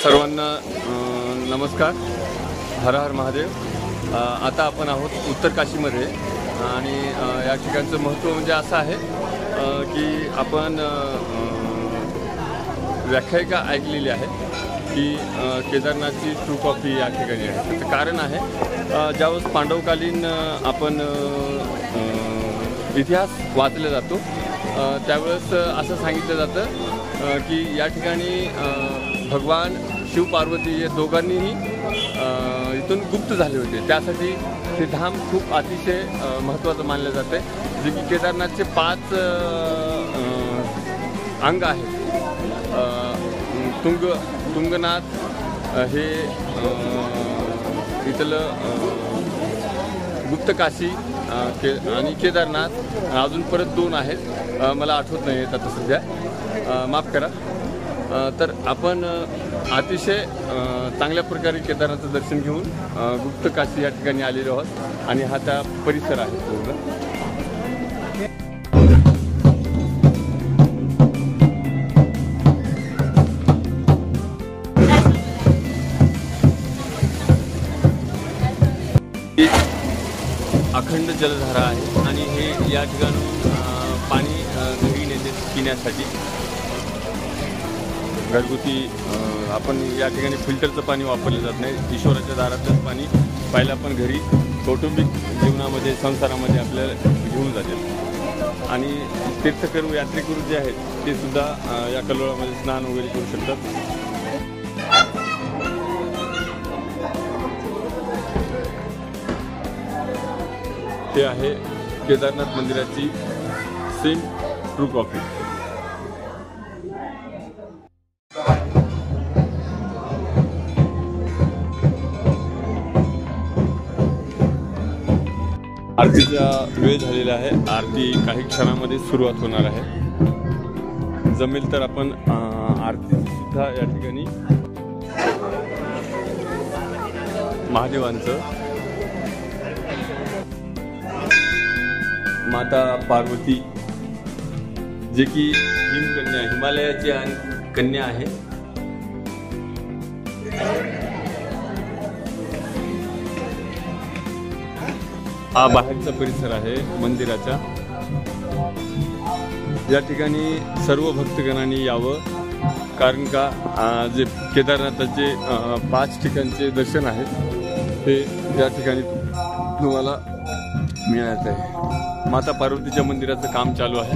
सर्वांना नमस्कार. हर हर महादेव. आता आपण आहोत उत्तर काशीमध्ये आणि या ठिकाणचं महत्त्व म्हणजे असं आहे की आपण व्याख्यायिका ऐकलेली आहे की केदारनाथची ट्रू कॉपी या ठिकाणी आहे. त्याचं कारण आहे ज्यावेळेस पांडवकालीन आपण इतिहास वाचला जातो त्यावेळेस असं सांगितलं जातं की या ठिकाणी भगवान शिव पार्वती या दोघांनीही इथून गुप्त झाले होते. त्यासाठी ते धाम खूप अतिशय महत्त्वाचं मानलं जाते. जे की केदारनाथचे 5 अंग आहेत. तुंगनाथ हे इथलं गुप्त काशी आणि केदारनाथ अजून परत 2 आहेत. मला आठवत नाही आहेत आता सध्या, माफ करा. तर आपण अतिशय चांगल्या प्रकारे केदारनाथचं दर्शन घेऊन गुप्त काशी या ठिकाणी आलेलो आहोत आणि हा त्या परिसर आहे पूर्ण. अखंड जलधारा आहे आणि हे या ठिकाणून पाणी घरी नेते पिण्यासाठी. घरगुती आपण या ठिकाणी फिल्टरचं पाणी वापरलं जात नाही. ईश्वराच्या दारातलंच पाणी पहिलं आपण घरी कौटुंबिक जीवनामध्ये संसारामध्ये आपल्याला घेऊन जाते. आणि तीर्थकरू यात्रेकरू जे आहेत ते सुद्धा या कल्लोळामध्ये स्नान वगैरे करू शकतात. हे आहे केदारनाथ मंदिराची सेम ट्रू कॉपी. आरतीचा वेळ झालेला आहे. आरती काही क्षणामध्ये सुरुवात होणार आहे. जमेल तर आपण आरती सुद्धा या ठिकाणी महादेवांचं, माता पार्वती जे की हिमकन्या, हिमालयाची कन्या आहे. हा बाहेरचा परिसर आहे मंदिराचा. या ठिकाणी सर्व भक्तगणांनी यावं, कारण का जे केदारनाथाचे 5 ठिकाणचे दर्शन आहेत ते या ठिकाणी तुम्हाला मिळायचं आहे. माता पार्वतीच्या मंदिराचं काम चालू आहे.